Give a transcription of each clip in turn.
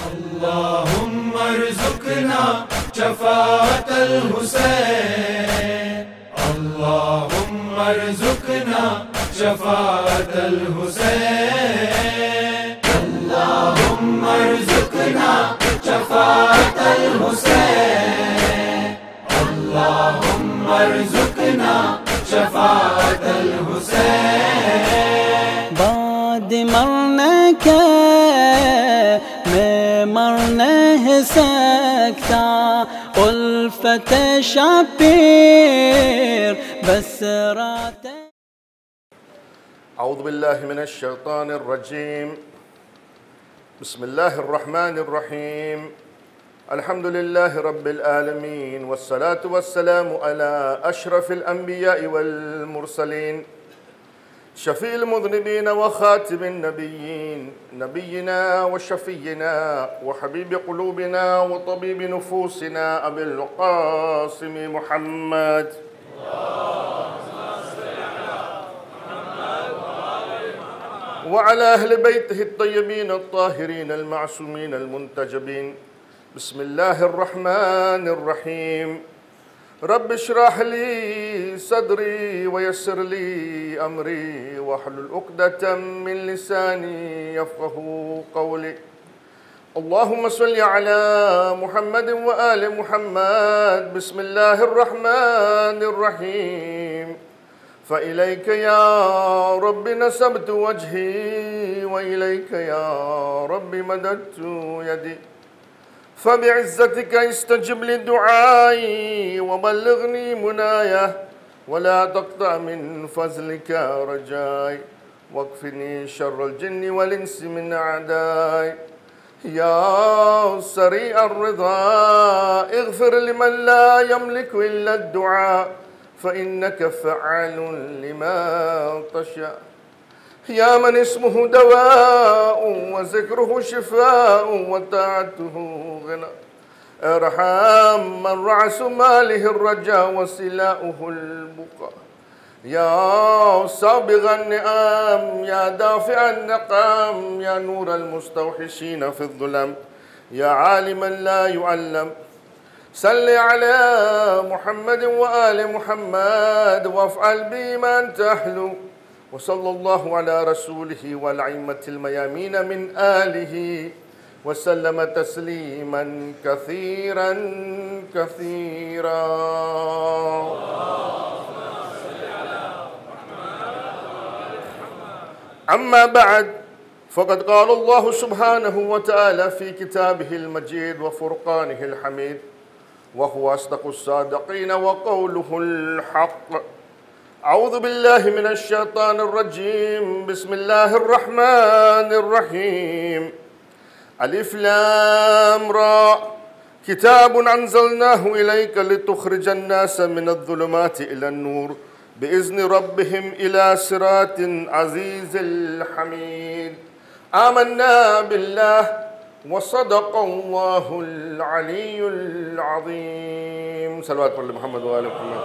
اللهم ارزقنا شفاعة الحسين، اللهم ارزقنا شفاعة الحسين، اللهم ارزقنا شفاعة الحسين، اللهم ارزقنا شفاعة الحسين. بعد مرنے کے میں مرنے سکتا الفت شبیر بسرات. أعوذ بالله من الشيطان الرجيم. بسم الله الرحمن الرحيم. الحمد لله رب العالمين، والصلاة والسلام على أشرف الأنبياء والمرسلين، شفيع المذنبين وخاتم النبيين، نبينا وشفينا وحبيب قلوبنا وطبيب نفوسنا أبي القاسم محمد. وعلى أهل بيته الطيبين الطاهرين المعصومين المنتجبين. بسم الله الرحمن الرحيم. رب اشرح لي صدري ويسر لي أمري واحلل عقدة من لساني يفقه قولي. اللهم صل على محمد وآل محمد. بسم الله الرحمن الرحيم. فإليك يا رب نسبت وجهي، وإليك يا رب مددت يدي، فبعزتك استجب لدعائي وبلغني منايا، ولا تقطع من فضلك رجائي، واكفني شر الجن والإنس من أعدائي. يا سريع الرضا اغفر لمن لا يملك إلا الدعاء، فإنك فعال لما تشاء. يا من اسمه دواء وذكره شفاء وطاعته غنى، ارحم من رعس ماله الرجاء وسلاؤه البقاء. يا سابغ النعم، يا دافع النقام، يا نور المستوحشين في الظلم، يا عالما لا يعلم. صل على محمد وآل محمد وافعل بي ما أنت أهله. وصلى الله على رسوله والأئمة الميامين من آله وسلم تسليما كثيرا كثيرا. أما بعد، فقد قال الله سبحانه وتعالى في كتابه المجيد وفرقانه الحميد، وهو أصدق الصادقين وقوله الحق. أعوذ بالله من الشيطان الرجيم. بسم الله الرحمن الرحيم. ألف لام را، كتاب أنزلناه إليك لتخرج الناس من الظلمات إلى النور بإذن ربهم إلى صراط عزيز الحميد. آمنا بالله وصدق الله العلي العظيم. صلوات على محمد وآل محمد.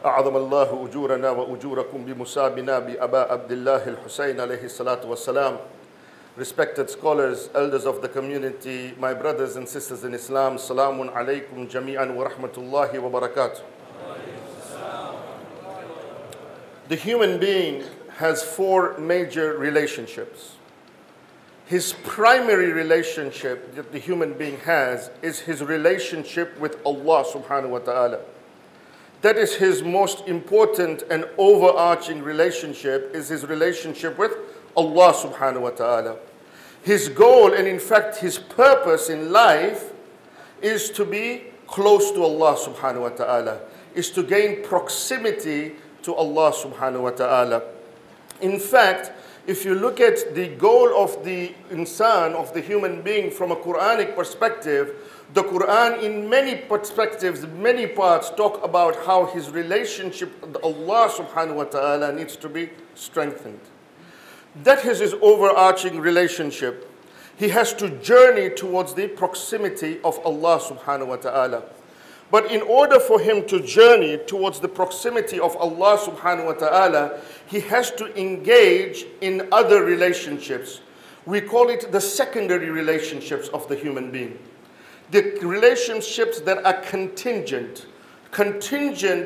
أعظم الله أجورنا وأجوركم بمسابنا بأبا عبد الله الحسين عليه الصلاة والسلام. Respected scholars, elders of the community, my brothers and sisters in Islam, Salamun alaykum jami'an wa rahmatullahi wa barakatuh. The human being has four major relationships. His primary relationship that the human being has is his relationship with Allah subhanahu wa ta'ala. That is his most important and overarching relationship, is his relationship with Allah subhanahu wa ta'ala. His goal, and in fact his purpose in life, is to be close to Allah subhanahu wa ta'ala, is to gain proximity to Allah subhanahu wa ta'ala. In fact, if you look at the goal of the insan, of the human being from a Quranic perspective, the Quran in many perspectives, many parts talk about how his relationship with Allah subhanahu wa ta'ala needs to be strengthened. That is his overarching relationship. He has to journey towards the proximity of Allah subhanahu wa ta'ala. But in order for him to journey towards the proximity of Allah subhanahu wa ta'ala, he has to engage in other relationships. We call it the secondary relationships of the human being. The relationships that are contingent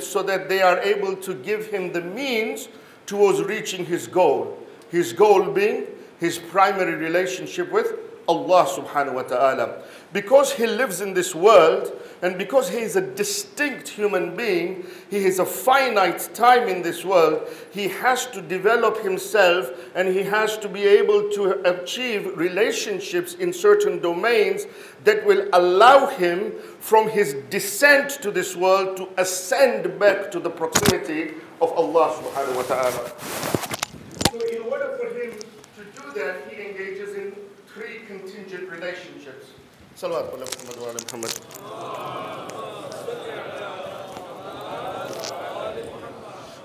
so that they are able to give him the means towards reaching his goal. His goal being his primary relationship with Allah subhanahu wa ta'ala. Because he lives in this world, and because he is a distinct human being, he has a finite time in this world, he has to develop himself and he has to be able to achieve relationships in certain domains that will allow him from his descent to this world to ascend back to the proximity of Allah subhanahu wa ta'ala. So in order for him to do that, he engages in three contingent relationships. Salawat Muhammad wa ala Muhammad.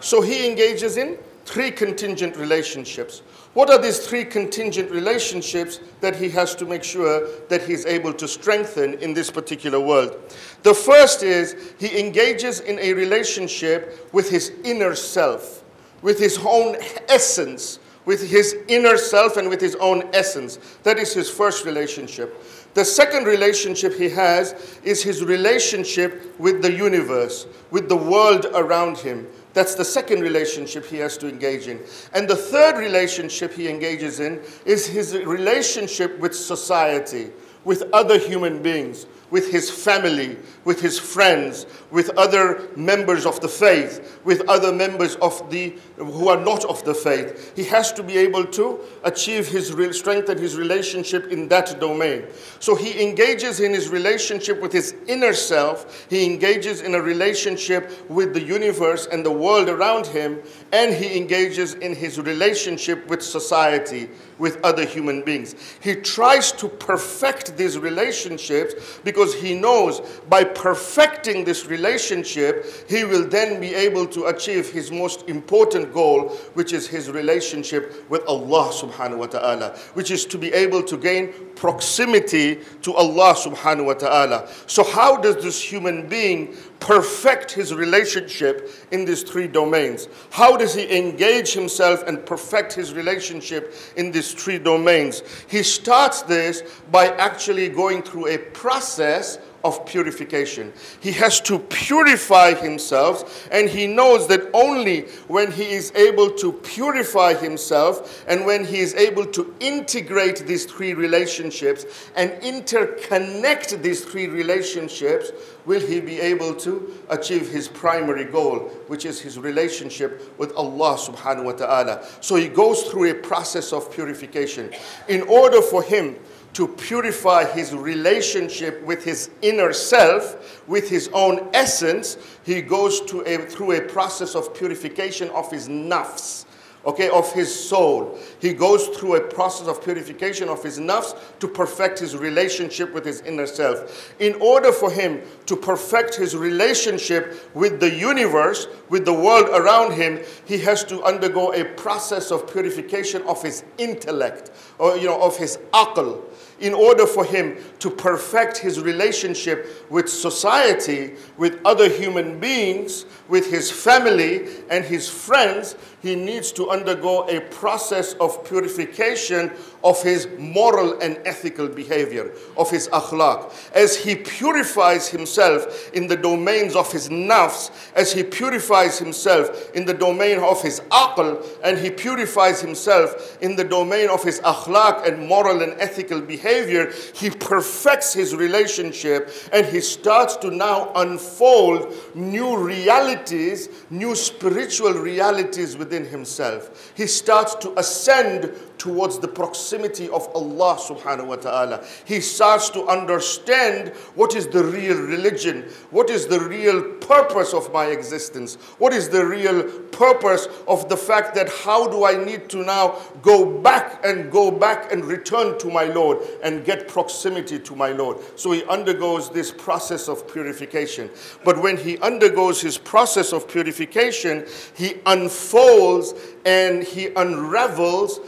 So he engages in three contingent relationships. What are these three contingent relationships that he has to make sure that he's able to strengthen in this particular world? The first is he engages in a relationship with his inner self, with his own essence, with his inner self and with his own essence. That is his first relationship. The second relationship he has is his relationship with the universe, with the world around him. That's the second relationship he has to engage in. And the third relationship he engages in is his relationship with society, with other human beings, with his family, with his friends, with other members of the faith, with other members of who are not of the faith. He has to be able to achieve his strength and his relationship in that domain. So he engages in his relationship with his inner self, he engages in a relationship with the universe and the world around him, and he engages in his relationship with society, with other human beings. He tries to perfect these relationships because he knows by perfecting this relationship, he will then be able to achieve his most important goal, which is his relationship with Allah subhanahu wa ta'ala, which is to be able to gain proximity to Allah subhanahu wa ta'ala. So how does this human being perfect his relationship in these three domains? How does he engage himself and perfect his relationship in these three domains? He starts this by actually going through a process of purification. He has to purify himself, and he knows that only when he is able to purify himself and when he is able to integrate these three relationships and interconnect these three relationships will he be able to achieve his primary goal, which is his relationship with Allah subhanahu wa ta'ala. So he goes through a process of purification. In order for him to purify his relationship with his inner self, with his own essence, he goes through a process of purification of his nafs, okay, of his soul. He goes through a process of purification of his nafs to perfect his relationship with his inner self. In order for him to perfect his relationship with the universe, with the world around him, he has to undergo a process of purification of his intellect, or of his aql. In order for him to perfect his relationship with society, with other human beings, with his family and his friends, he needs to undergo a process of purification of his moral and ethical behavior, of his akhlaq. As he purifies himself in the domains of his nafs, as he purifies himself in the domain of his aql, and he purifies himself in the domain of his akhlaq and moral and ethical behavior, he perfects his relationship and he starts to now unfold new realities, new spiritual realities within himself. He starts to ascend towards the proximity of Allah subhanahu wa ta'ala. He starts to understand what is the real religion, what is the real purpose of my existence, what is the real purpose of the fact that how do I need to now go back and return to my Lord and get proximity to my Lord. So he undergoes this process of purification. But when he undergoes his process of purification, he unfolds and he unravels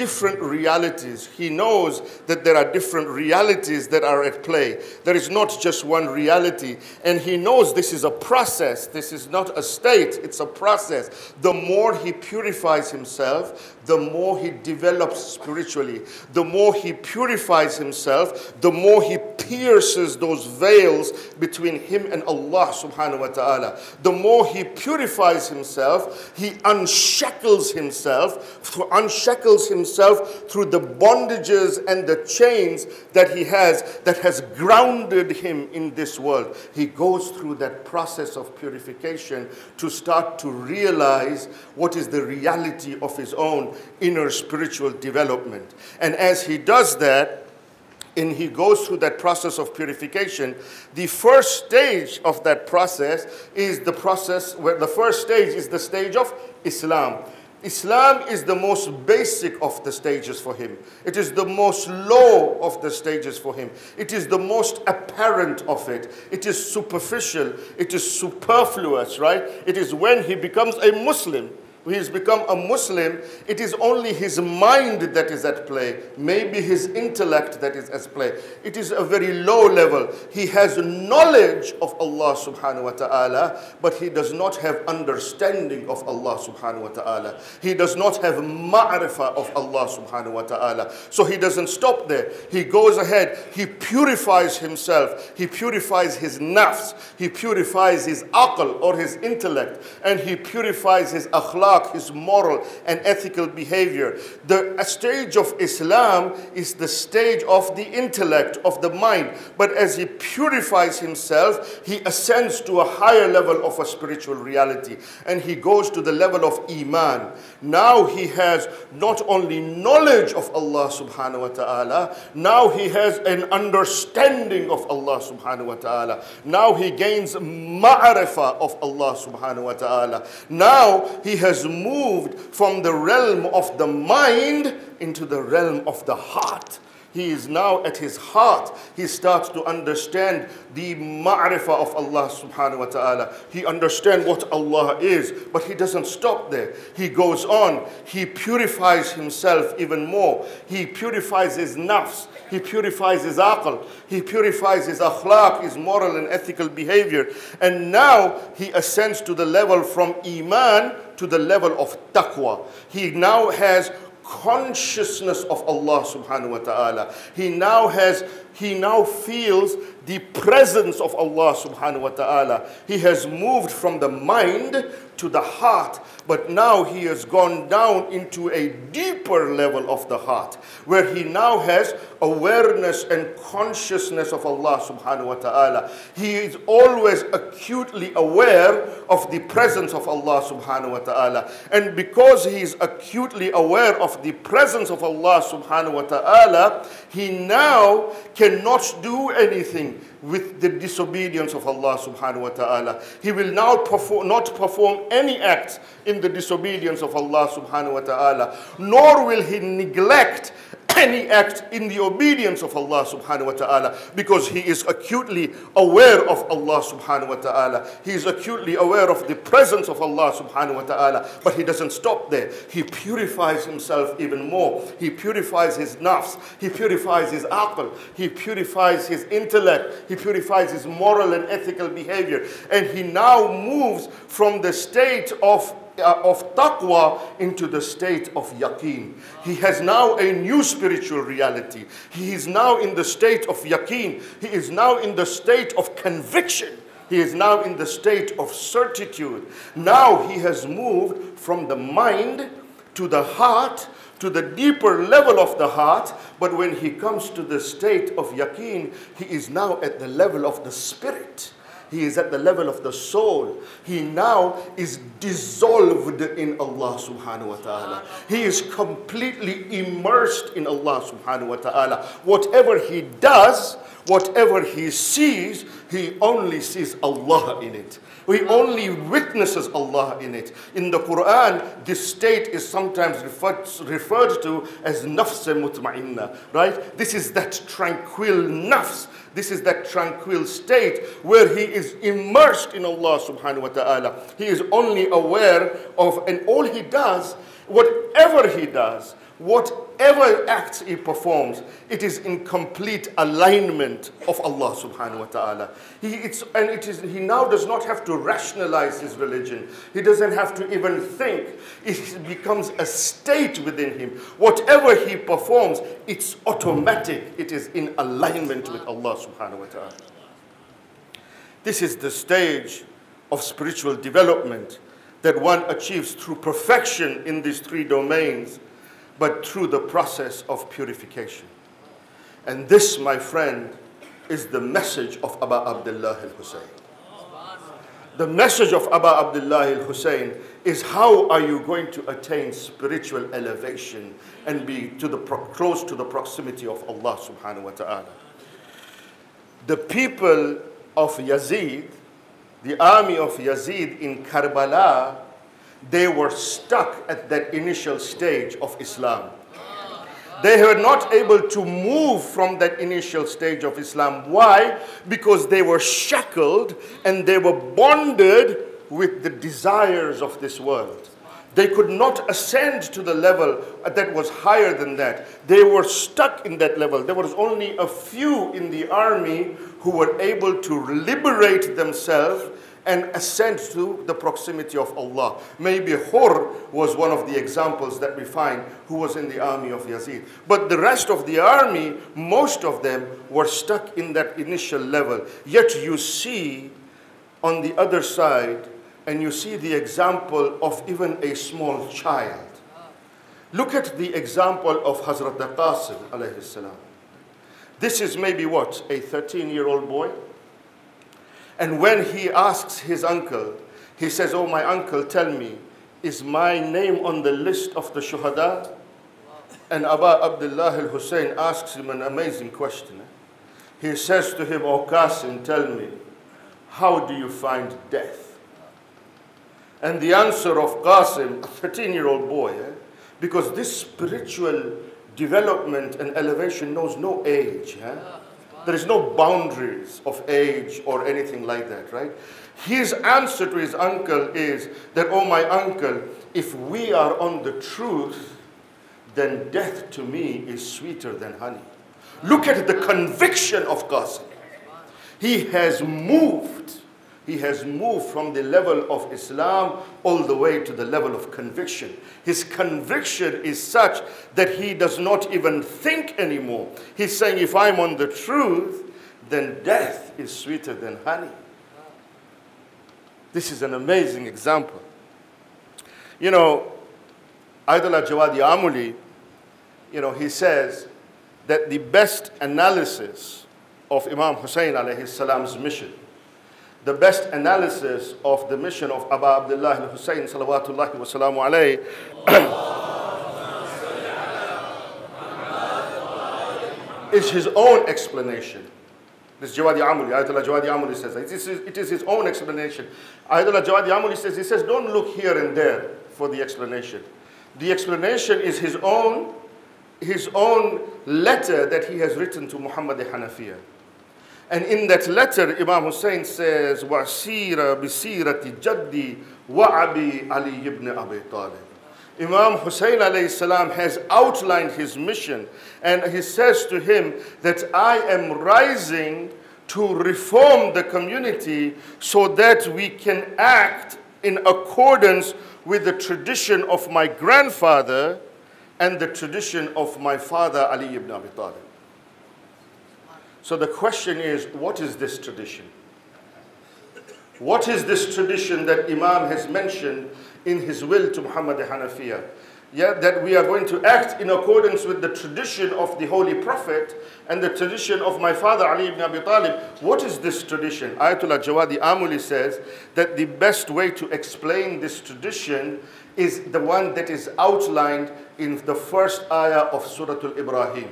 different realities. He knows that there are different realities that are at play. There is not just one reality. And he knows this is a process. This is not a state, it's a process. The more he purifies himself, the more he develops spiritually. The more he purifies himself, the more he pierces those veils between him and Allah subhanahu wa ta'ala. The more he purifies himself, he unshackles himself through the bondages and the chains that he has grounded him in this world. He goes through that process of purification to start to realize what is the reality of his own inner spiritual development. And as he does that, and he goes through that process of purification, the first stage of that process is the stage of Islam. Islam is the most basic of the stages for him. It is the most low of the stages for him. It is the most apparent of it. It is superficial. It is superfluous, right? It is when he becomes a Muslim. He has become a Muslim, it is only his mind that is at play, maybe his intellect that is at play. It is a very low level. He has knowledge of Allah subhanahu wa ta'ala, but he does not have understanding of Allah subhanahu wa ta'ala. He does not have ma'rifah of Allah subhanahu wa ta'ala. So he doesn't stop there. He goes ahead, he purifies himself, he purifies his nafs, he purifies his aql or his intellect, and he purifies his akhlaq, his moral and ethical behavior. The stage of Islam is the stage of the intellect, of the mind. But as he purifies himself, he ascends to a higher level of a spiritual reality. And he goes to the level of Iman. Now he has not only knowledge of Allah subhanahu wa ta'ala, now he has an understanding of Allah subhanahu wa ta'ala. Now he gains ma'rifah of Allah subhanahu wa ta'ala. Now he has moved from the realm of the mind into the realm of the heart. He is now at his heart. He starts to understand the ma'rifah of Allah subhanahu wa ta'ala. He understands what Allah is, but he doesn't stop there. He goes on. He purifies himself even more. He purifies his nafs. He purifies his aql. He purifies his akhlaq, his moral and ethical behavior. And now he ascends to the level from Iman to the level of taqwa. He now has consciousness of Allah subhanahu wa ta'ala. He now feels the presence of Allah subhanahu wa ta'ala. He has moved from the mind to the heart, but now he has gone down into a deeper level of the heart, where he now has awareness and consciousness of Allah subhanahu wa ta'ala. He is always acutely aware of the presence of Allah subhanahu wa ta'ala. And because he is acutely aware of the presence of Allah subhanahu wa ta'ala, he now cannot do anything with the disobedience of Allah subhanahu wa ta'ala. He will now not perform any act in the disobedience of Allah subhanahu wa ta'ala, nor will he neglect any act in the obedience of Allah subhanahu wa ta'ala, because he is acutely aware of Allah subhanahu wa ta'ala. He is acutely aware of the presence of Allah subhanahu wa ta'ala, but he doesn't stop there. He purifies himself even more. He purifies his nafs. He purifies his aql. He purifies his intellect. He purifies his moral and ethical behavior. And he now moves from the state of taqwa into the state of yaqeen. He has now a new spiritual reality. He is now in the state of yaqeen. He is now in the state of conviction. He is now in the state of certitude. Now he has moved from the mind to the heart, to the deeper level of the heart. But when he comes to the state of yaqeen, he is now at the level of the spirit. He is at the level of the soul. He now is dissolved in Allah subhanahu wa ta'ala. He is completely immersed in Allah subhanahu wa ta'ala. Whatever he does, whatever he sees, he only sees Allah in it. He only witnesses Allah in it. In the Quran, this state is sometimes referred to as nafs mutma'inna, right? This is that tranquil nafs. This is that tranquil state where he is immersed in Allah subhanahu wa ta'ala. He is only aware of, and all he does Whatever he does, whatever acts he performs, it is in complete alignment of Allah subhanahu wa ta'ala. He now does not have to rationalize his religion. He doesn't have to even think. It becomes a state within him. Whatever he performs, it's automatic. It is in alignment with Allah subhanahu wa ta'ala. This is the stage of spiritual development that one achieves through perfection in these three domains, but through the process of purification. And this, my friend, is the message of Abu Abdullah al-Hussein. The message of Abu Abdullah al-Hussein is how are you going to attain spiritual elevation and be close to the proximity of Allah subhanahu wa ta'ala. The people of Yazid, the army of Yazid in Karbala, they were stuck at that initial stage of Islam. They were not able to move from that initial stage of Islam. Why? Because they were shackled and they were bonded with the desires of this world. They could not ascend to the level that was higher than that. They were stuck in that level. There was only a few in the army who were able to liberate themselves and ascend to the proximity of Allah. Maybe Hur was one of the examples that we find who was in the army of Yazid. But the rest of the army, most of them were stuck in that initial level. Yet you see on the other side, and you see the example of even a small child. Look at the example of Hazrat Qasim alayhi salam. This is maybe what, a 13-year-old boy? And when he asks his uncle, he says, "Oh, my uncle, tell me, is my name on the list of the shuhada?" And Abu Abdullah al-Hussein asks him an amazing question. He says to him, "Oh, Qasim, tell me, how do you find death?" And the answer of Qasim, a 13-year-old boy, because this spiritual development and elevation knows no age. There is no boundaries of age or anything like that, right? His answer to his uncle is that, "Oh, my uncle, if we are on the truth, then death to me is sweeter than honey." Look at the conviction of Qasim. He has moved from the level of Islam all the way to the level of conviction. His conviction is such that he does not even think anymore. He's saying, if I'm on the truth, then death is sweeter than honey. This is an amazing example. You know, Ayatollah Jawadi Amuli, he says that the best analysis of Imam Hussein alayhi salam's mission, the best analysis of the mission of Abu Abdullah al-Hussein salawatullahi wa salamu alayhi is his own explanation. This Jawadi Amuli, Ayatollah Jawadi Amuli says, it is his own explanation. Ayatollah Jawadi Amuli says, don't look here and there for the explanation. The explanation is his own letter that he has written to Muhammad al-Hanafiya. And in that letter, Imam Hussein says, وَسِيرَ بِسِيرَةِ جَدِّي وَعَبِي عَلِي ibn Abi Talib. Imam Hussein alayhi salam has outlined his mission, and he says to him that I am rising to reform the community so that we can act in accordance with the tradition of my grandfather and the tradition of my father Ali ibn Abi Talib. So the question is, what is this tradition? What is this tradition that Imam has mentioned in his will to Muhammad al-Hanafiya? Yeah, that we are going to act in accordance with the tradition of the Holy Prophet and the tradition of my father Ali ibn Abi Talib. What is this tradition? Ayatollah Jawadi Amuli says that the best way to explain this tradition is the one that is outlined in the first ayah of Surah Al-Ibrahim.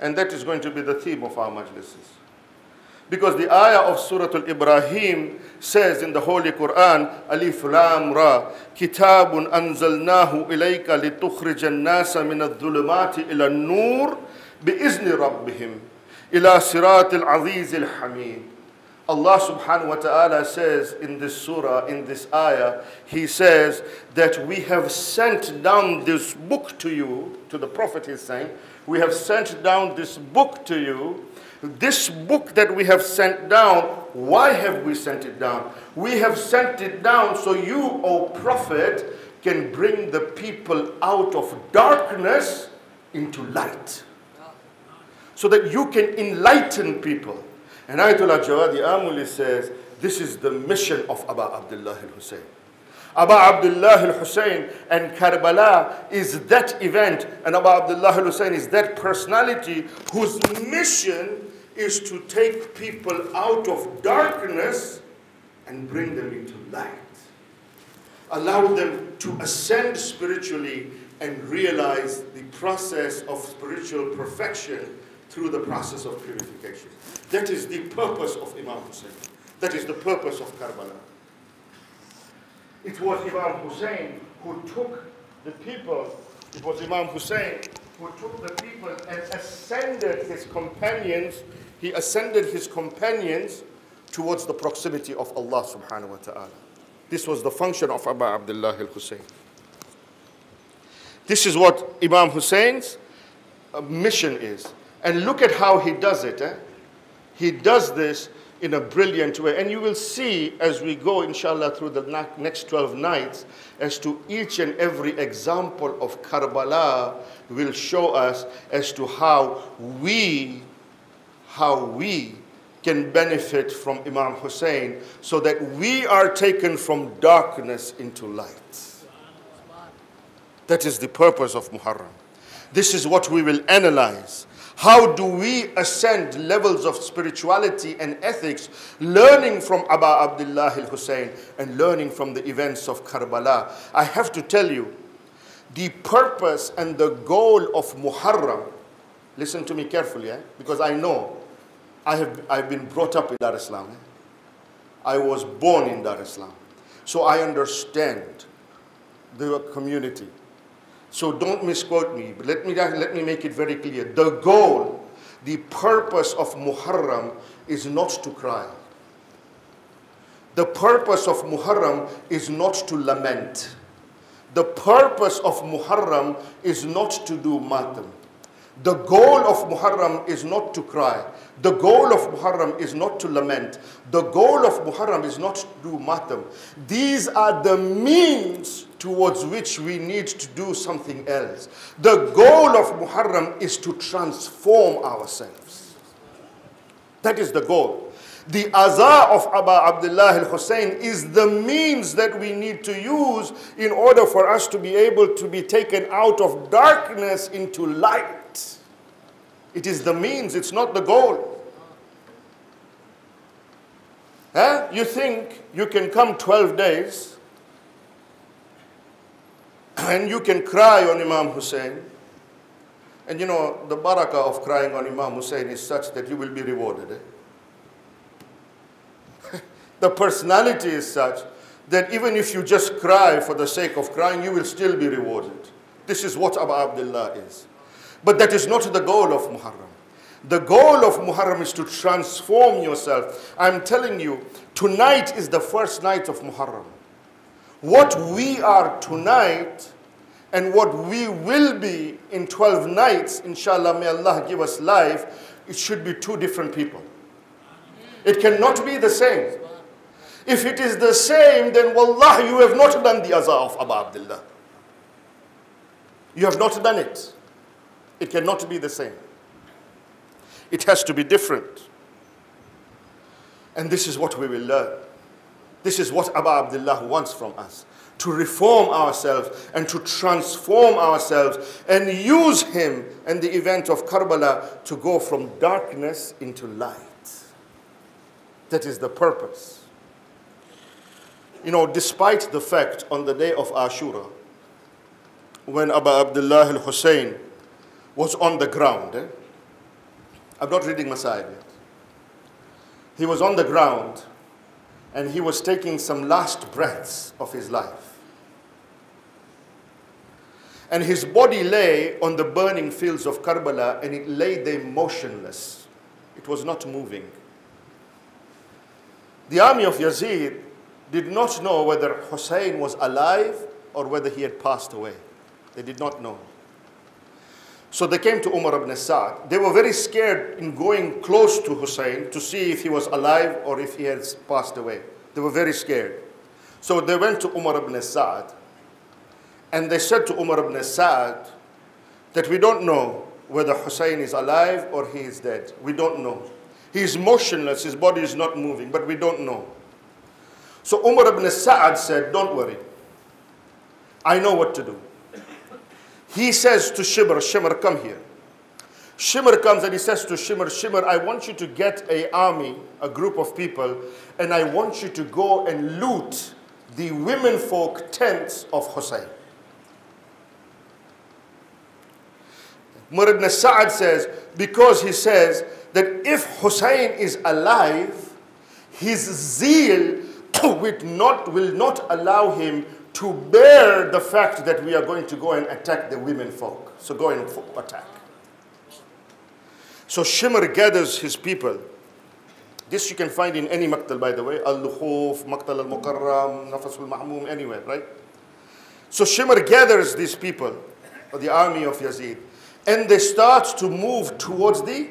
And that is going to be the theme of our majlises. Because the ayah of Surah Al-Ibrahim says in the Holy Quran, Alif Lam Ra, Kitabun anzalnahu ilayka litukhrij an-nasa min adh-dhulumati ila an-nur bi'izni rabbihim ila siratil aziz al-hamid. Allah subhanahu wa ta'ala says in this surah, in this ayah, He says that we have sent down this book to you, to the Prophet is saying, we have sent down this book to you. This book that we have sent down, why have we sent it down? We have sent it down so you, O Prophet, can bring the people out of darkness into light. So that you can enlighten people. And Ayatollah Jawadi Amuli says, this is the mission of Aba Abdullah al-Hussein. Aba Abdullah al-Hussein and Karbala is that event, and Aba Abdullah al-Hussein is that personality whose mission is to take people out of darkness and bring them into light. Allow them to ascend spiritually and realize the process of spiritual perfection through the process of purification. That is the purpose of Imam Hussein. That is the purpose of Karbala. It was Imam Hussein who took the people, it was Imam Hussein who took the people and ascended his companions, he ascended his companions towards the proximity of Allah subhanahu wa ta'ala. This was the function of Aba Abdullah al-Hussein. This is what Imam Hussein's mission is. And look at how he does it. He does this in a brilliant way. And you will see as we go, inshallah, through the next 12 nights, as to each and every example of Karbala will show us as to how we can benefit from Imam Hussein so that we are taken from darkness into light. That is the purpose of Muharram. This is what we will analyze. How do we ascend levels of spirituality and ethics, learning from Aba Abdullah al-Hussein and learning from the events of Karbala? I have to tell you, the purpose and the goal of Muharram, listen to me carefully, because I know I've been brought up in Dar es Salaam. I was born in Dar es Salaam. So I understand the community. So don't misquote me, but let me make it very clear. The goal, the purpose of Muharram is not to cry. The purpose of Muharram is not to lament. The purpose of Muharram is not to do matam. The goal of Muharram is not to cry. The goal of Muharram is not to lament. The goal of Muharram is not to do matam. These are the means towards which we need to do something else. The goal of Muharram is to transform ourselves. That is the goal. The azah of Aba Abdullah al-Hussein is the means that we need to use in order for us to be able to be taken out of darkness into light. It is the means, it's not the goal. You think you can come 12 days and you can cry on Imam Hussein. And you know, the barakah of crying on Imam Hussein is such that you will be rewarded. The personality is such that even if you just cry for the sake of crying, you will still be rewarded. This is what Aba Abdullah is. But that is not the goal of Muharram. The goal of Muharram is to transform yourself. I'm telling you, tonight is the first night of Muharram. What we are tonight and what we will be in 12 nights, inshallah, may Allah give us life, it should be two different people. It cannot be the same. If it is the same, then wallah, you have not done the azah of Aba Abdullah. You have not done it. It cannot be the same. It has to be different. And this is what we will learn. This is what Aba Abdullah wants from us. To reform ourselves and to transform ourselves and use him and the event of Karbala to go from darkness into light. That is the purpose. You know, despite the fact on the day of Ashura, when Aba Abdullah al-Hussein was on the ground, I'm not reading Masa'ib yet. He was on the ground and he was taking some last breaths of his life. And his body lay on the burning fields of Karbala and it lay there motionless. It was not moving. The army of Yazid did not know whether Hussein was alive or whether he had passed away. They did not know. So they came to Umar ibn Sa'd. They were very scared in going close to Hussein to see if he was alive or if he had passed away. They were very scared. So they went to Umar ibn Sa'd and they said to Umar ibn Sa'd that we don't know whether Hussein is alive or he is dead. We don't know. He is motionless, his body is not moving, but we don't know. So Umar ibn Sa'd said, don't worry. I know what to do. He says to Shimr, Shimr, come here. Shimr comes and he says to Shimr, Shimr, I want you to get an army, a group of people, and I want you to go and loot the women folk tents of Hussein. Umar ibn Sa'd says, because he says that if Hussein is alive, his zeal will not allow him to bear the fact that we are going to go and attack the women folk. So go and attack. So Shimr gathers his people. This you can find in any maqtal, by the way. Al-Lukhuf, Maqtal al-Mukarram, Nafas al-Mahmum, anywhere, right? So Shimr gathers these people, or the army of Yazid, and they start to move towards the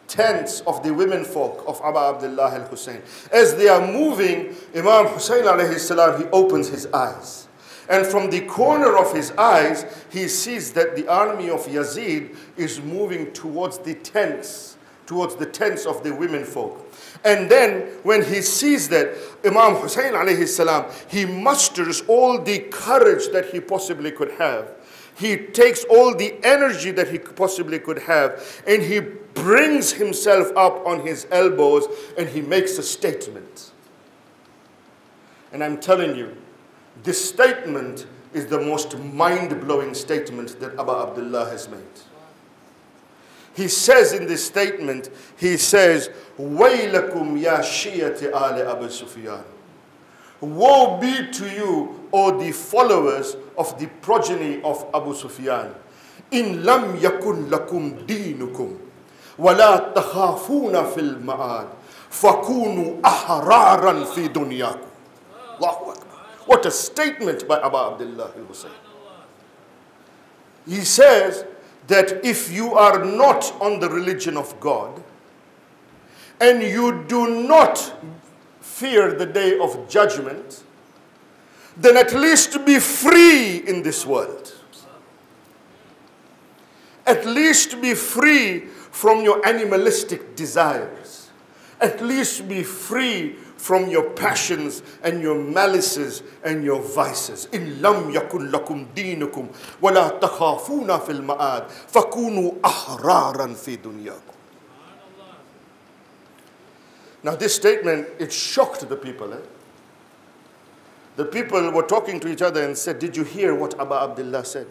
tents of the women folk of Abu Abdullah al-Hussein. As they are moving, Imam Hussein alayhi salam, he opens his eyes. And from the corner of his eyes, he sees that the army of Yazid is moving towards the tents of the women folk. And then when he sees that, Imam Hussein alayhi salam, he musters all the courage that he possibly could have. He takes all the energy that he possibly could have, and he brings himself up on his elbows and he makes a statement. And I'm telling you, this statement is the most mind-blowing statement that Abu Abdullah has made. He says in this statement, he says, وَيْلَكُمْ يَا شِيَّةِ آلِ Abu Sufyan. Woe be to you, O the followers of the progeny of Abu Sufyan. إِن لَمْ يَكُنْ لَكُمْ دِينُكُمْ وَلَا تَخَافُونَ فِي الْمَعَادِ فَكُونُوا أَحْرَارًا فِي دُنْيَاكُمْ. Allahu Akbar. What a statement by Abu Abdullah al-Hussein. He says that if you are not on the religion of God and you do not fear the day of judgment, then at least be free in this world. At least be free from your animalistic desires. At least be free from your passions and your malices and your vices. إِن لَمْ يَكُنْ لَكُمْ دِينُكُمْ وَلَا تَخَافُونَ فِي الْمَآدِ فَكُونُوا أَحْرَارًا فِي دُنْيَاكُمْ. Now this statement, it shocked the people. The people were talking to each other and said, did you hear what Abu Abdullah said?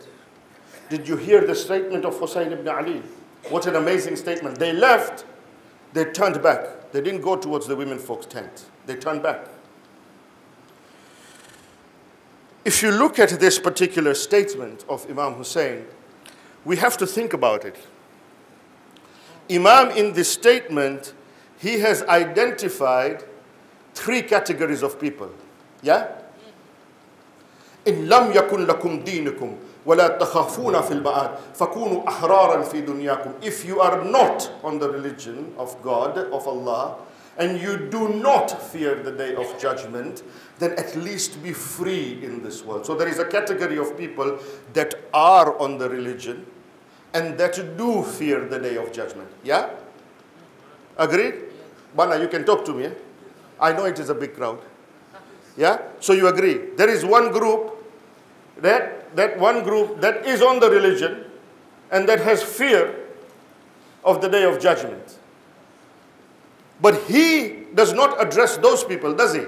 Did you hear the statement of Hussein ibn Ali? What an amazing statement. They left, they turned back. They didn't go towards the women folks' tent. They turned back. If you look at this particular statement of Imam Hussein, we have to think about it. Imam, in this statement, he has identified three categories of people. Yeah? إِن لَمْ يَكُنْ لَكُمْ دِينُكُمْ وَلَا تَخَافُونَ فِي الْمَآدِ فَكُونُوا أَحْرَارًا فِي دُنْيَاكُمْ. If you are not on the religion of God, of Allah, and you do not fear the day of judgment, then at least be free in this world. So there is a category of people that are on the religion and that do fear the day of judgment. Yeah? Agreed? Bana, you can talk to me. I know it is a big crowd. Yeah? So you agree. There is one group, that one group that is on the religion and that has fear of the day of judgment. But he does not address those people, does he?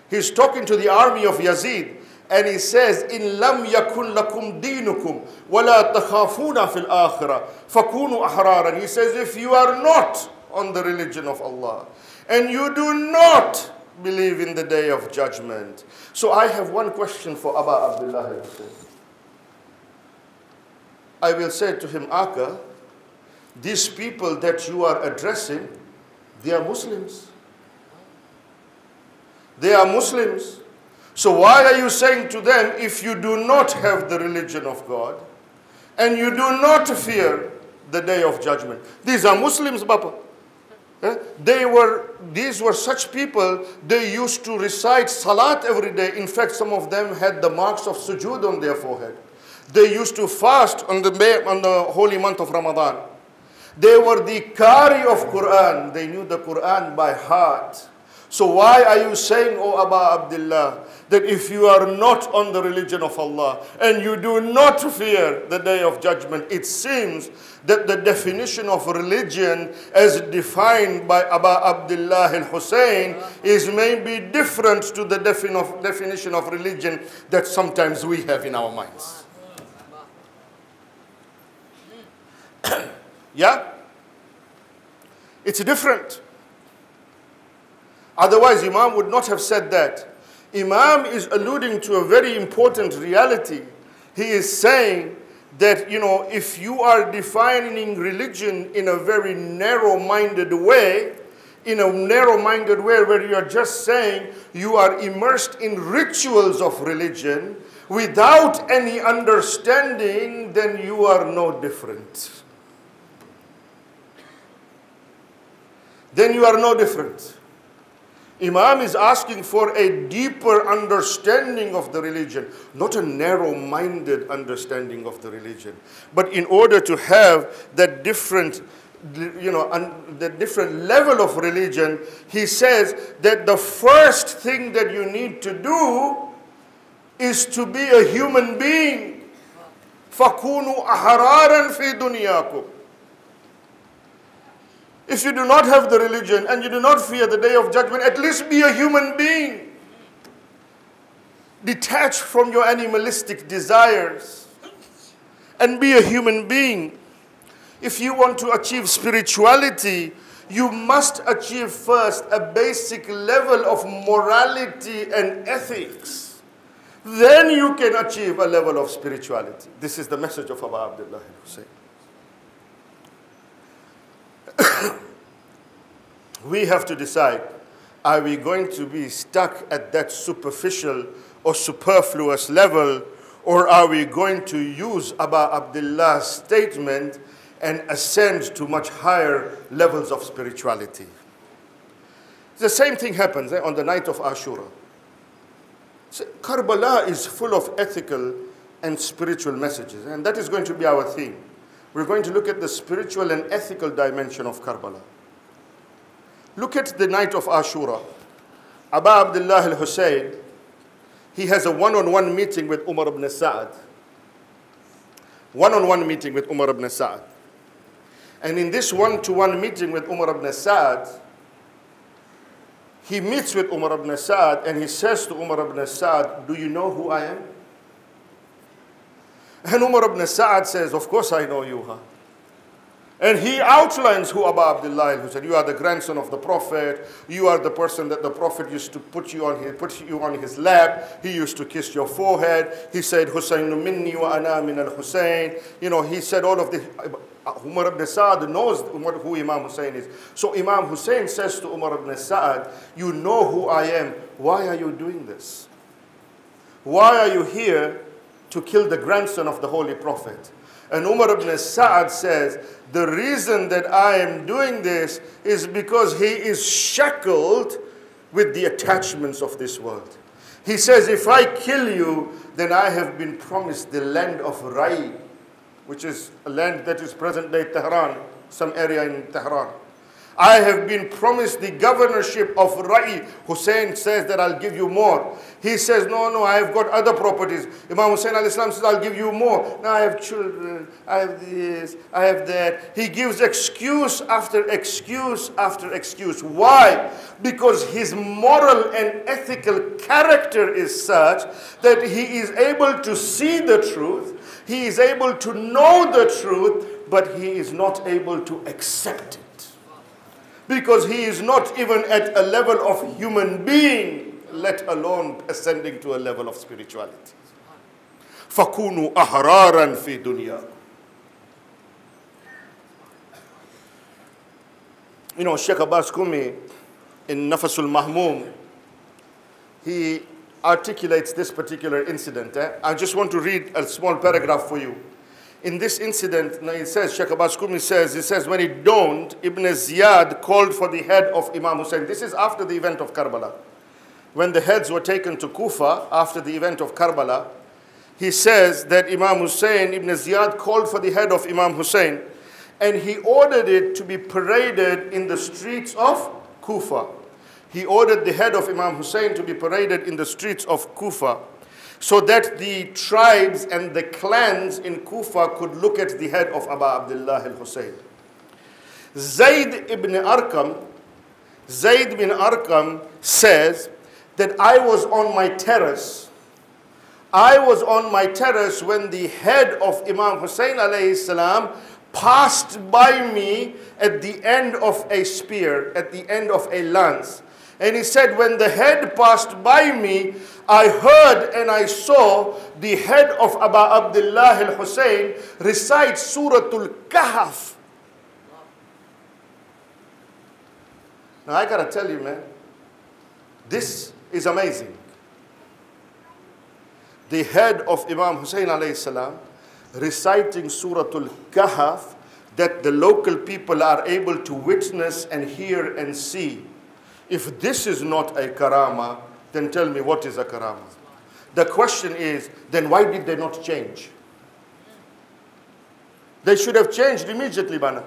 He's talking to the army of Yazid and he says, إِن لَمْ يَكُنْ لَكُمْ دِينُكُمْ وَلَا تَخَافُونَ فِي الْآخِرَةِ فَكُونُوا أَحْرَارًا. He says, if you are not on the religion of Allah and you do not believe in the day of judgment. So I have one question for Abu Abdullah al-Hussein. I will say to him, Aka, these people that you are addressing, they are Muslims. They are Muslims. So why are you saying to them, if you do not have the religion of God, and you do not fear the day of judgment? These are Muslims, Bapa. These were such people, they used to recite salat every day. In fact, some of them had the marks of sujood on their forehead. They used to fast on the holy month of Ramadan. They were the Qari of Quran. They knew the Quran by heart. So why are you saying, O Aba Abdullah, that if you are not on the religion of Allah and you do not fear the day of judgment, it seems that the definition of religion as defined by Aba Abdullah al-Hussein is maybe different to the definition of religion that sometimes we have in our minds. Yeah? It's different. Otherwise, Imam would not have said that. Imam is alluding to a very important reality. He is saying that, if you are defining religion in a very narrow-minded way, where you are just saying you are immersed in rituals of religion without any understanding, then you are no different. Then you are no different. Imam is asking for a deeper understanding of the religion, not a narrow-minded understanding of the religion. But in order to have that different, the different level of religion, he says that the first thing that you need to do is to be a human being. فَكُونُوا أَحْرَارًا فِي دُنْيَاكُمْ. If you do not have the religion and you do not fear the day of judgment, at least be a human being. Detach from your animalistic desires and be a human being. If you want to achieve spirituality, you must achieve first a basic level of morality and ethics. Then you can achieve a level of spirituality. This is the message of Abu Abdullah Hussein. We have to decide, are we going to be stuck at that superficial or superfluous level, or are we going to use Abu Abdullah's statement and ascend to much higher levels of spirituality? The same thing happens on the night of Ashura. So Karbala is full of ethical and spiritual messages, and that is going to be our theme. We're going to look at the spiritual and ethical dimension of Karbala. Look at the night of Ashura. Abu Abdullah al-Hussein, he has a one-on-one meeting with Umar ibn Sa'd. One-on-one meeting with Umar ibn Sa'd. And in this one-to-one meeting with Umar ibn Sa'd, he meets with Umar ibn Sa'd and he says to Umar ibn Sa'd, do you know who I am? And Umar ibn Sa'd says, of course I know you, huh? And he outlines who Abu Abdullah al-Hussein. You are the grandson of the Prophet. You are the person that the Prophet used to put you on his lap. He used to kiss your forehead. He said, Husaynu minni wa ana min al-Hussein. He said all of this. Umar ibn Sa'd knows who Imam Hussein is. So Imam Hussein says to Umar ibn Sa'd, you know who I am. Why are you doing this? Why are you here to kill the grandson of the Holy Prophet? And Umar ibn Sa'd says, the reason that I am doing this is because he is shackled with the attachments of this world. He says, if I kill you, then I have been promised the land of Rai, which is a land that is present-day Tehran, some area in Tehran. I have been promised the governorship of Rai. Hussein says that I'll give you more. He says, no, I have got other properties. Imam Hussein al-Islam says, I'll give you more. Now I have children, I have this, I have that. He gives excuse after excuse after excuse. Why? Because his moral and ethical character is such that he is able to see the truth, he is able to know the truth, but he is not able to accept it. Because he is not even at a level of human being, let alone ascending to a level of spirituality. فَكُونُوا أَحْرَارًا فِي دُنْيَا. Sheikh Abbas Kumi in Nafasul Mahmum, he articulates this particular incident. I just want to read a small paragraph for you. In this incident, it says, Sheikh Abbas Qumi says, when it dawned, Ibn Ziyad called for the head of Imam Hussein. This is after the event of Karbala. When the heads were taken to Kufa after the event of Karbala, he says that Imam Hussein, Ibn Ziyad called for the head of Imam Hussein, and he ordered it to be paraded in the streets of Kufa. He ordered the head of Imam Hussein to be paraded in the streets of Kufa, so that the tribes and the clans in Kufa could look at the head of Abu Abdullah al-Hussein. Zayd bin Arqam says that I was on my terrace. I was on my terrace when the head of Imam Hussein alayhi salam passed by me at the end of a spear, at the end of a lance. And he said, when the head passed by me, I heard and I saw the head of Abu Abdullah al-Hussein recite Suratul Kahf. Now I gotta tell you, man, this is amazing. The head of Imam Hussein alayhi salam reciting Suratul Kahf that the local people are able to witness and hear and see. If this is not a karama, then tell me what is a karama. The question is, then why did they not change? They should have changed immediately, Bana.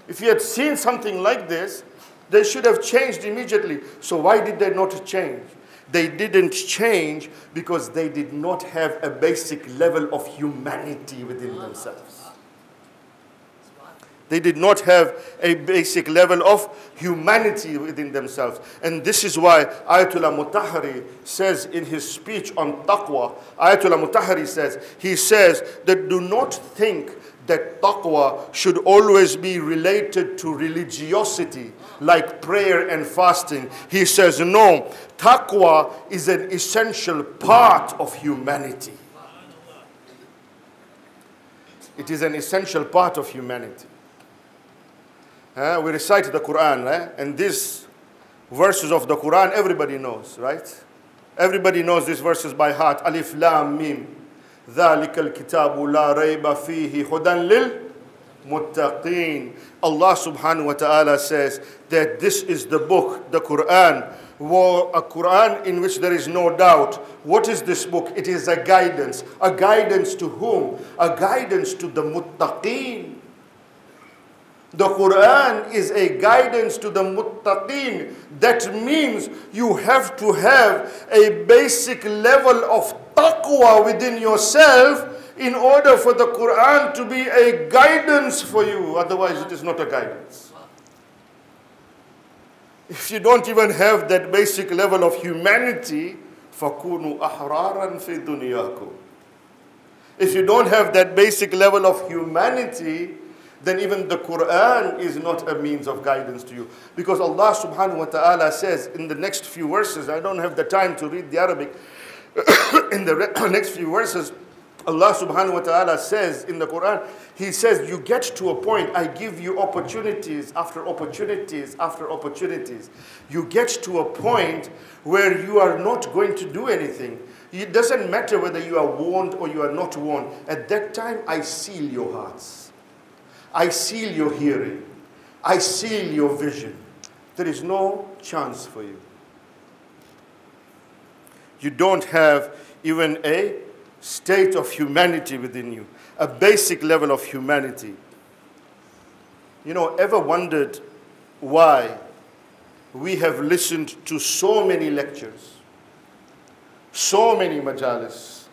If you had seen something like this, they should have changed immediately. So why did they not change? They didn't change because they did not have a basic level of humanity within themselves. They did not have a basic level of humanity within themselves. And this is why Ayatollah Mutahari says in his speech on taqwa, Ayatollah Mutahari says, he says that do not think that taqwa should always be related to religiosity, like prayer and fasting. He says, no, taqwa is an essential part of humanity. It is an essential part of humanity. We recite the Quran, and these verses of the Quran everybody knows, right? Everybody knows these verses by heart. Alif Lam Mim. ذَلِكَ الْكِتَابُ لَا رَيْبَ فِيهِ هُدًى لِلْمُتَّقِينَ. Allah subhanahu wa ta'ala says that this is the book, the Quran, a Quran in which there is no doubt. What is this book? It is a guidance. A guidance to whom? A guidance to the muttaqeen. The Quran is a guidance to the muttaqeen. That means you have to have a basic level of taqwa within yourself in order for the Quran to be a guidance for you. Otherwise, it is not a guidance. If you don't even have that basic level of humanity, فَكُونُوا أَحْرَارًا فِي دُنْيَاكُمْ. If you don't have that basic level of humanity, then even the Quran is not a means of guidance to you. Because Allah subhanahu wa ta'ala says in the next few verses, I don't have the time to read the Arabic, in the next few verses, Allah subhanahu wa ta'ala says in the Quran, He says, you get to a point, I give you opportunities after opportunities after opportunities. You get to a point where you are not going to do anything. It doesn't matter whether you are warned or you are not warned. At that time, I seal your hearts. I seal your hearing. I seal your vision. There is no chance for you. You don't have even a state of humanity within you, a basic level of humanity. You know, ever wondered why we have listened to so many lectures, so many majalis,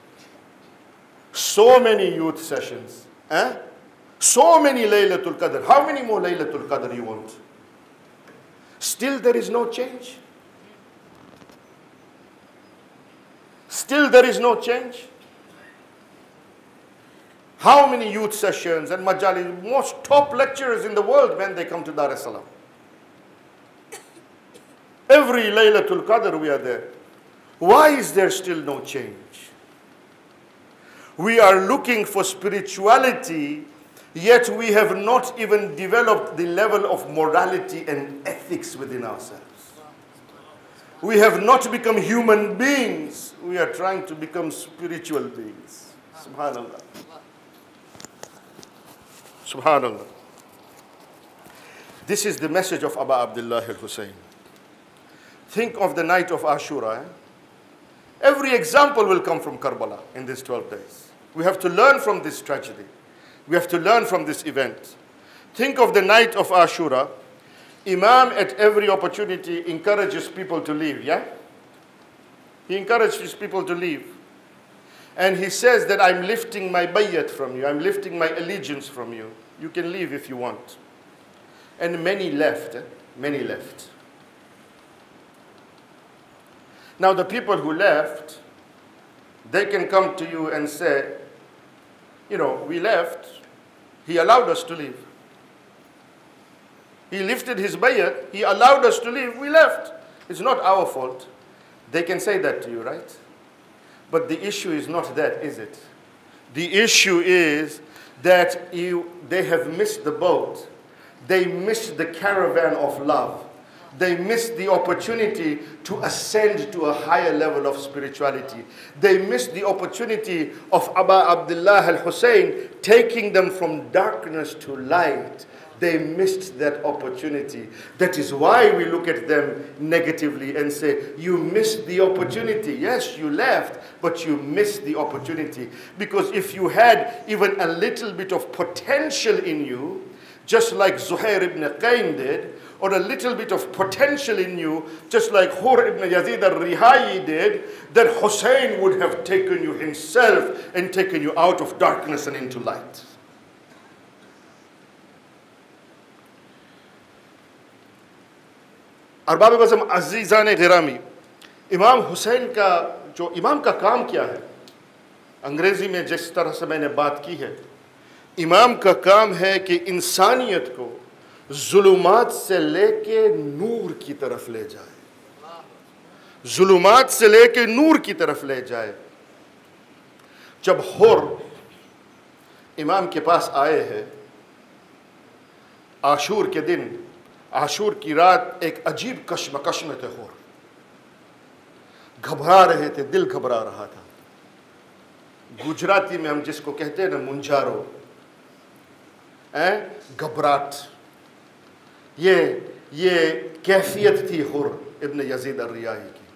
so many youth sessions, so many Laylatul Qadr? How many more Laylatul Qadr you want? Still there is no change. Still there is no change. How many youth sessions and majalis, most top lecturers in the world, when they come to Dar es Salaam. Every Laylatul Qadr we are there. Why is there still no change? We are looking for spirituality, yet we have not even developed the level of morality and ethics within ourselves. We have not become human beings. We are trying to become spiritual beings. Subhanallah. Subhanallah. This is the message of Aba Abdullah al-Hussein. Think of the night of Ashura. Every example will come from Karbala in these 12 days. We have to learn from this tragedy. We have to learn from this event. Think of the night of Ashura. Imam at every opportunity encourages people to leave, yeah? He encourages people to leave. And he says that I'm lifting my bayat from you. I'm lifting my allegiance from you. You can leave if you want. And many left. Many left. Now the people who left, they can come to you and say, you know, we left. He allowed us to leave. He lifted his bayat. He allowed us to leave. We left. It's not our fault. They can say that to you, right? But the issue is not that, is it? The issue is that they have missed the boat. They missed the caravan of love. They missed the opportunity to ascend to a higher level of spirituality. They missed the opportunity of Aba Abdullah al-Hussein taking them from darkness to light. They missed that opportunity. That is why we look at them negatively and say, you missed the opportunity. Yes, you left, but you missed the opportunity. Because if you had even a little bit of potential in you, just like Zuhair ibn Qayn did, or a little bit of potential in you, just like Hur ibn Yazid al-Rihayi did, then Hussein would have taken you himself and taken you out of darkness and into light. Arbab बज़म अज़ीज़ान गिरामी, इमाम हुसैन का जो इमाम का काम क्या है, अंग्रेज़ी में जिस तरह से मैंने बात की है, इमाम का काम है कि इंसानियत को जुलुमात से लेके नूर की तरफ ले जाए, जुलुमात से लेके नूर की तरफ ले जाए। जब हुर इमाम के पास आए हैं आशूर के दिन, आशूर की रात एक अजीब कश्मकश में थे हुर, घबरा रहे थे, दिल घबरा रहा था। गुजराती में हम जिसको कहते हैं ना मुंजारो, घबराहट, ये कैफियत थी हुर इब्न यजीद अर-रियाही की।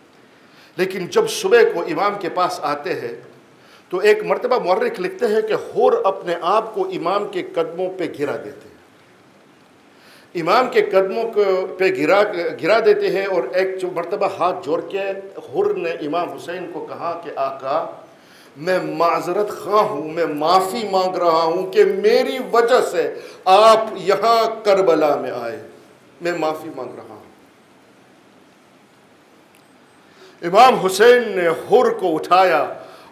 लेकिन जब सुबह को इमाम के पास आते हैं तो एक मर्तबा मुअर्रिख लिखते हैं कि हुर अपने आप को इमाम के कदमों पे गिरा देते हैं, इमाम के कदमों पे गिरा देते हैं। और एक जो मर्तबा हाथ जोड़ के हुर ने इमाम हुसैन को कहा कि आका, मैं माजरत खा हूँ, मैं माफ़ी मांग रहा हूँ कि मेरी वजह से आप यहाँ करबला में आए, मैं माफ़ी मांग रहा हूँ। इमाम हुसैन ने हुर को उठाया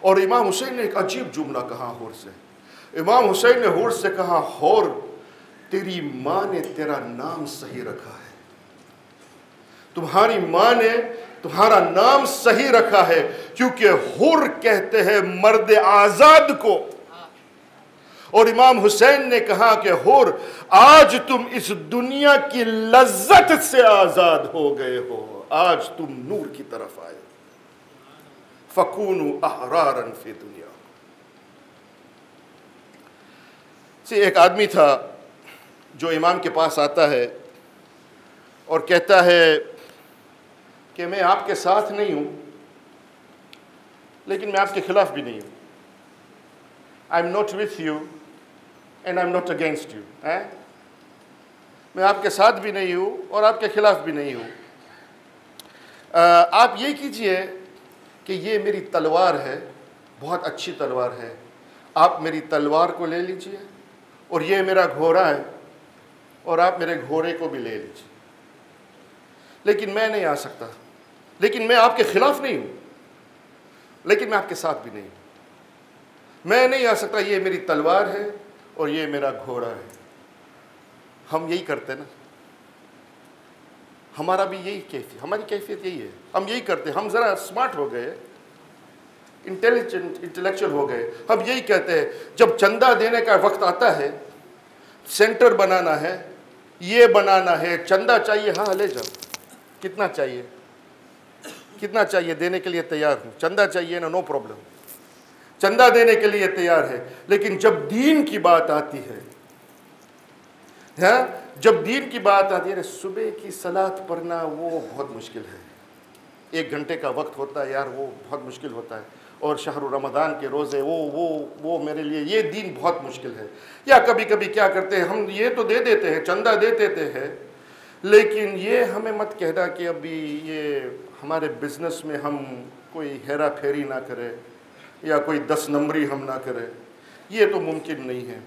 और इमाम हुसैन ने एक अजीब जुमला कहा हुर से। इमाम हुसैन ने हुर से कहा, हुर, तेरी माँ ने तेरा नाम सही रखा है, तुम्हारी माँ ने तुम्हारा नाम सही रखा है, क्योंकि हुर कहते हैं मर्द आजाद को। और इमाम हुसैन ने कहा कि हुर, आज तुम इस दुनिया की लज्जत से आजाद हो गए हो, आज तुम नूर की तरफ आए। फकूनु अहरारन फी दुनिया। एक आदमी था जो इमाम के पास आता है और कहता है कि मैं आपके साथ नहीं हूँ, लेकिन मैं आपके खिलाफ भी नहीं हूँ। I am not with you and I am not against you. मैं आपके साथ भी नहीं हूँ और आपके खिलाफ भी नहीं हूँ। आप ये कीजिए कि ये मेरी तलवार है, बहुत अच्छी तलवार है, आप मेरी तलवार को ले लीजिए, और ये मेरा घोड़ा है और आप मेरे घोड़े को भी ले लीजिए, लेकिन मैं नहीं आ सकता। लेकिन मैं आपके खिलाफ नहीं हूँ, लेकिन मैं आपके साथ भी नहीं हूँ। मैं नहीं आ सकता, ये मेरी तलवार है और ये मेरा घोड़ा है। हम यही करते ना, हमारा भी यही कैफियत, हमारी कैफियत यही है, हम यही करते। हम ज़रा स्मार्ट हो गए, इंटेलेक्चुअल हो गए, हम यही कहते हैं जब चंदा देने का वक्त आता है, सेंटर बनाना है, ये बनाना है, चंदा चाहिए, हाँ ले जाओ, कितना चाहिए, कितना चाहिए, देने के लिए तैयार हूँ। चंदा चाहिए ना, नो प्रॉब्लम, चंदा देने के लिए तैयार है। लेकिन जब दीन की बात आती है, हाँ, जब दीन की बात आती है, सुबह की सलात पढ़ना वो बहुत मुश्किल है। 1 घंटे का वक्त होता है यार, वो बहुत मुश्किल होता है। और शहर रमज़ान के रोज़े, वो मेरे लिए ये दीन बहुत मुश्किल है। या कभी कभी क्या करते हैं हम, ये तो दे देते हैं, चंदा दे देते हैं, लेकिन ये हमें मत कहना कि अभी ये हमारे बिज़नेस में हम कोई हेरा फेरी ना करें या कोई 10 नंबरी हम ना करें, ये तो मुमकिन नहीं है।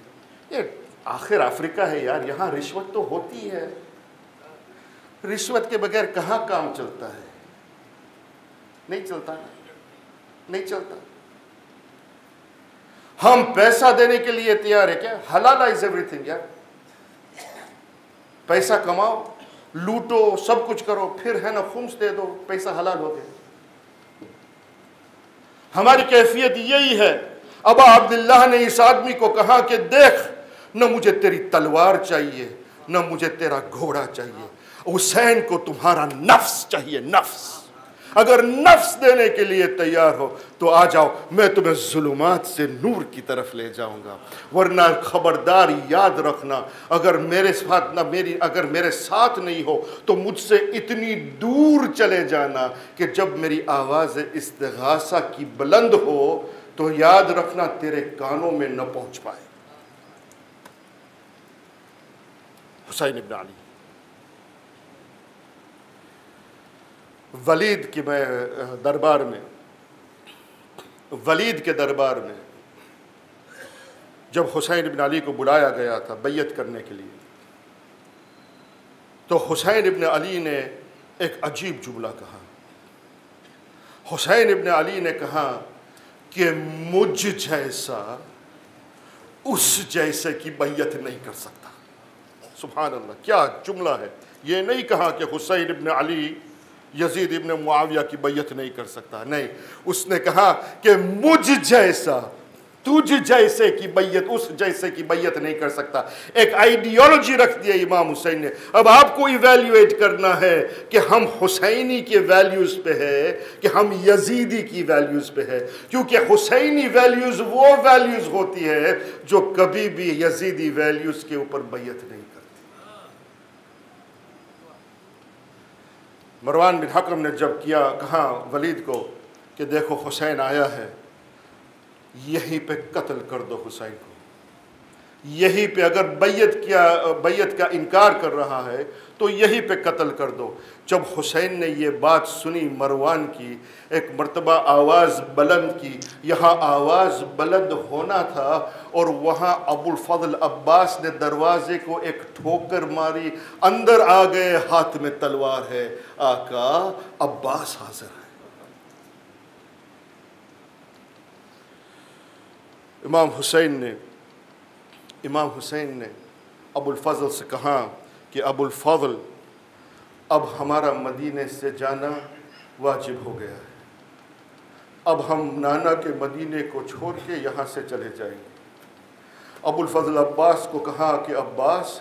ये आखिर अफ्रीका है यार, यहाँ रिश्वत तो होती है। रिश्वत के बगैर कहाँ काम चलता है? नहीं चलता, नहीं चलता। हम पैसा देने के लिए तैयार है क्या? हलालाइज एवरीथिंग यार, पैसा कमाओ, लूटो, सब कुछ करो, फिर है ना खुम्स दे दो, पैसा हलाल हो गया। हमारी कैफियत यही है। अबा अब्दुल्लाह ने इस आदमी को कहा कि देख, न मुझे तेरी तलवार चाहिए, न मुझे तेरा घोड़ा चाहिए, हुसैन को तुम्हारा नफ्स चाहिए, नफ्स। अगर नफ्स देने के लिए तैयार हो तो आ जाओ, मैं तुम्हें जुलुमात से नूर की तरफ ले जाऊंगा। वरना खबरदार याद रखना, अगर मेरे साथ नहीं हो तो मुझसे इतनी दूर चले जाना कि जब मेरी आवाज़ इस्तिगासा की बुलंद हो तो याद रखना तेरे कानों में न पहुंच पाए। हुसैन इब्न अली, वलीद के दरबार में जब हुसैन इब्न अली को बुलाया गया था बैयत करने के लिए, तो हुसैन इब्न अली ने एक अजीब जुमला कहा। हुसैन इब्न अली ने कहा कि मुझ जैसा उस जैसे की बैयत नहीं कर सकता। सुभान अल्लाह, क्या जुमला है। ये नहीं कहा कि हुसैन इब्न अली यजीद इब्न मुआविया की बैयत नहीं कर सकता, नहीं, उसने कहा कि मुझ जैसा, तुझ जैसे की बैयत, उस जैसे की बैयत नहीं कर सकता। एक आइडियोलॉजी रख दिया इमाम हुसैन ने। अब आपको इवैल्यूएट करना है कि हम हुसैनी के वैल्यूज़ पे है कि हम यजीदी की वैल्यूज़ पे है, क्योंकि हुसैनी वैल्यूज़ वो वैल्यूज़ होती है जो कभी भी यजीदी वैल्यूज़ के ऊपर बैयत नहीं करती। मरवान बिन हकम ने जब कहा वलीद को कि देखो हुसैन आया है, यहीं पे कत्ल कर दो हुसैन को, यहीं पे अगर बैयत का इनकार कर रहा है तो यहीं पे कत्ल कर दो। जब हुसैन ने ये बात सुनी मरवान की, एक मर्तबा आवाज़ बुलंद की, यहाँ आवाज़ बुलंद होना था और वहाँ अबुल फजल अब्बास ने दरवाजे को एक ठोकर मारी, अंदर आ गए, हाथ में तलवार है, आका अब्बास हाजिर है। इमाम हुसैन ने अबुल फजल से कहा कि अबुल फजल, अब हमारा मदीने से जाना वाजिब हो गया है, अब हम नाना के मदीने को छोड़ के यहाँ से चले जाएंगे। अबुल फजल अब्बास को कहा कि अब्बास,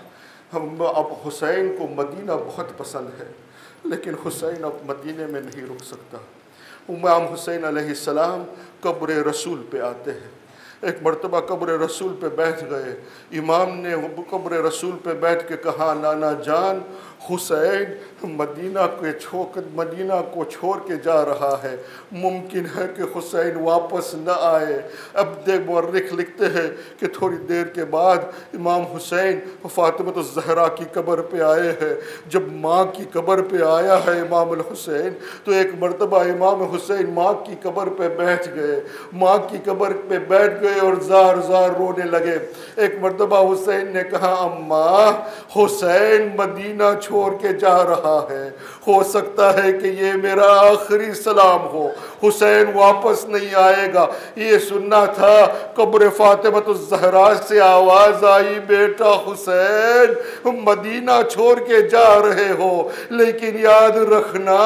अब हुसैन को मदीना बहुत पसंद है, लेकिन हुसैन अब मदीने में नहीं रुक सकता। इमाम हुसैन अलैहिस्सलाम कब्र रसूल पे आते हैं। एक मर्तबा कब्र रसूल पे बैठ गए। इमाम ने कब्र रसूल पे बैठ के कहा, नाना जान, हुसैन मदीना को छोड़ के जा रहा है, मुमकिन है कि हुसैन वापस न आए। अब देख मुर्रिख लिखते हैं कि थोड़ी देर के बाद इमाम हुसैन फातिमा ज़हरा की कब्र पे आए हैं। जब माँ की कब्र पे आया है इमाम हुसैन, तो एक मर्तबा इमाम हुसैन माँ की कब्र पे बैठ गए, माँ की कब्र पे बैठ गए और ज़ार ज़ार रोने लगे। एक मर्तबा हुसैन ने कहा, अम्मा, हुसैन मदीना छोड़ के जा रहा है, हो सकता है कि ये मेरा आखिरी सलाम हो, हुसैन वापस नहीं आएगा। ये सुनना था। कब्र फातिमा ज़हरा से आवाज़ आई, बेटा हुसैन मदीना छोड़ के जा रहे हो, लेकिन याद रखना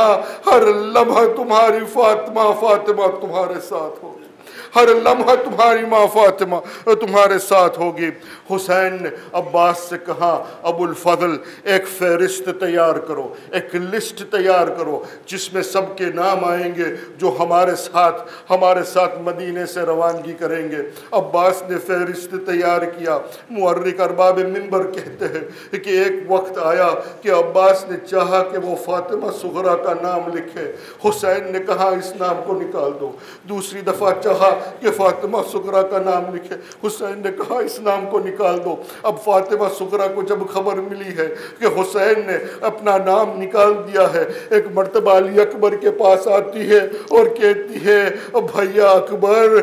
हर लम्हा तुम्हारी फातिमा तुम्हारे साथ होगी, हर लम्हा तुम्हारी माँ फातिमा तुम्हारे साथ होगी। हुसैन ने अब्बास से कहा, अबुल फजल एक फहरिस्त तैयार करो, एक लिस्ट तैयार करो जिसमें सबके नाम आएंगे जो हमारे साथ मदीने से रवानगी करेंगे। अब्बास ने फहरिस्त तैयार किया। मुअर्रिख अरबाब मिंबर कहते हैं कि एक वक्त आया कि अब्बास ने चाहा कि वो फातिमा सुगरा का नाम लिखे। हुसैन ने कहा इस नाम को निकाल दो। दूसरी दफ़ा चाहा कि फातिमा सुगरा का नाम लिखे। हुसैन ने कहा इस नाम को निकाल दो। अब फातिमा सुगरा को जब खबर मिली है कि हुसैन ने अपना नाम निकाल दिया है, एक मर्तबा अली अकबर के पास आती है और कहती है, भैया अकबर,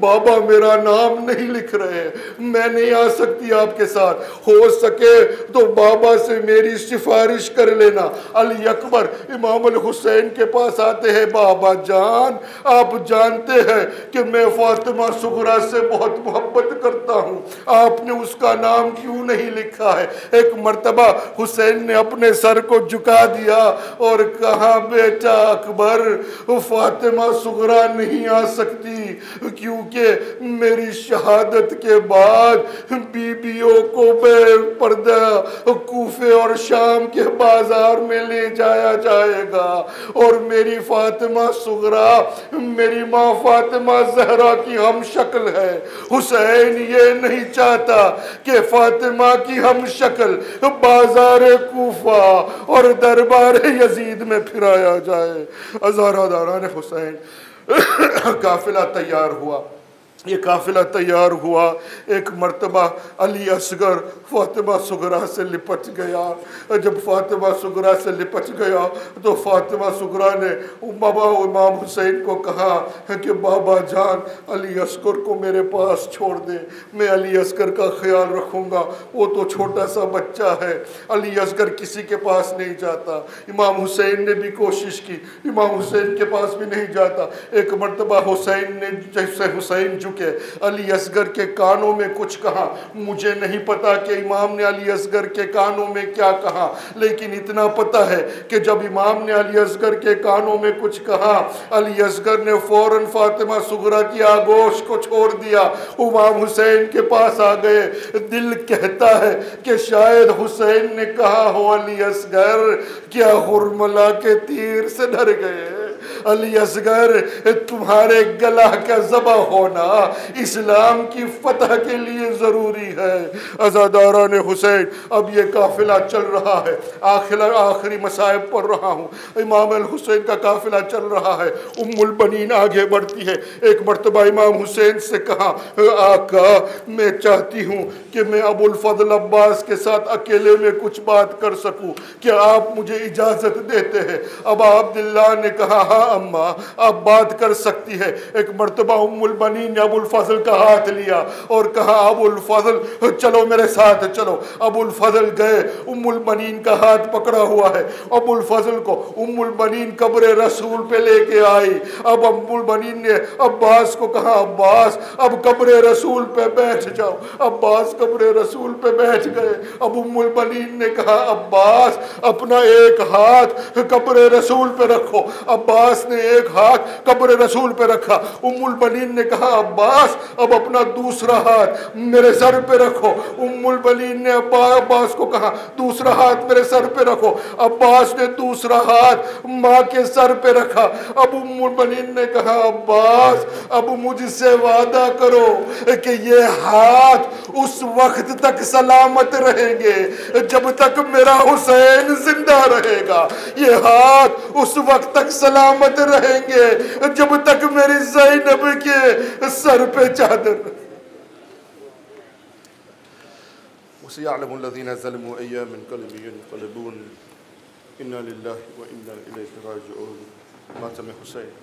बाबा मेरा नाम नहीं लिख रहे, मैं नहीं आ सकती आपके साथ, हो सके तो बाबा से मेरी सिफारिश कर लेना। अली अकबर इमाम अल हुसैन के पास आते हैं, बाबा जान आप जानते हैं कि मैं फातिमा सुगरा से बहुत मोहब्बत करता हूँ, आपने उसका नाम क्यों नहीं लिखा है। एक मर्तबा हुसैन ने अपने सर को झुका दिया और कहा, बेटा अकबर, फातिमा सुगरा नहीं आ सकती क्योंकि मेरी शहादत के बाद बीबियों को बेपर्दा कूफे और शाम के बाजार में ले जाया जाएगा और मेरी फातिमा सुगरा मेरी माँ फातिमा जहरा की हम शक्ल है। हुसैन ये नहीं चाहता कि फातिमा की हम शक्ल बाजार कूफा और दरबार यजीद में फिराया जाए। अज़ारादारान हुसैन काफिला तैयार हुआ। ये काफिला तैयार हुआ। एक मर्तबा अली असगर फातिमा सुगरा से लिपट गया। जब फातिमा सुगरा से लिपट गया तो फातिमा सुगरा ने बाबा इमाम हुसैन को कहा कि बाबा जान अली असगर को मेरे पास छोड़ दे, मैं अली असगर का ख्याल रखूँगा, वो तो छोटा सा बच्चा है। अली असगर किसी के पास नहीं जाता। इमाम हुसैन ने भी कोशिश की, इमाम हुसैन के पास भी नहीं जाता। एक मर्तबा हुसैन ने जैसे हुसैन के अली असगर के कानों में कुछ कहा, मुझे नहीं पता कि इमाम ने अली असगर के कानों में क्या कहा, लेकिन इतना पता है कि जब इमाम ने अली असगर के कानों में कुछ कहा, अली असगर ने फौरन फातिमा सुगरा की आगोश को छोड़ दिया, इमाम हुसैन के पास आ गए। दिल कहता है कि शायद हुसैन ने कहा हो, अली असगर क्या हुरमला के तीर से डर गए, अली असगर तुम्हारे गला का ज़बा होना इस्लाम की फतह के लिए ज़रूरी है। अज़ादारान हुसैन, अब ये काफिला चल रहा है, आखिरी मसाइब पढ़ रहा हूँ, इमाम अल हुसैन का काफिला चल रहा है। उम्मुल बनीन आगे बढ़ती है। एक मर्तबा इमाम हुसैन से कहा, आका मैं चाहती हूँ कि मैं अबुल फजल अब्बास के साथ अकेले में कुछ बात कर सकूँ, क्या आप मुझे इजाज़त देते हैं। अब अब्दुल्लाह ने कहा, हाँ अम्मा आप बात कर सकती है। एक मर्तबा उम्मुल बनीन ने अबुल फजल का हाथ लिया और कहा, अबुल फजल चलो मेरे साथ चलो। अबुल फजल गए, उम्मुल बनीन का हाथ पकड़ा हुआ है। अबुल फजल को उम्मुल बनीन कब्र रसूल पे लेके आई। अब उम्मुल बनीन ने अब्बास को कहा, अब्बास अब कब्र रसूल पे बैठ जाओ। अब्बास कब्र रसूल पे बैठ गए। अब उम्मुल बनीन ने कहा, अब्बास अपना एक हाथ कब्र रसूल पे रखो। अब्बास ने एक हाथ कब्र रसूल पे रखा। उम्मुल बनीन ने कहा, अब्बास अब अपना दूसरा हाथ मेरे सर पे रखो। उम्मुल बनीन ने अब्बास को कहा, दूसरा हाथ मेरे सर पे रखो। अब्बास ने दूसरा हाथ माँ के सर पे रखा। अब उम्मुल बनीन ने कहा, अब्बास अब मुझसे वादा करो कि ये हाथ उस वक्त तक सलामत रहेंगे जब तक मेरा हुसैन जिंदा रहेगा। ये हाथ उस वक्त तक सलामत रहेंगे जब तक मेरी ज़ैनब के सर पे चादर। वसियअलमुल्लज़ीना ज़लमू अय्यामन क़ल्बुन इन्ना लिल्लाहि व इन्ना इलैहि राजिऊन। मातम हुसैन।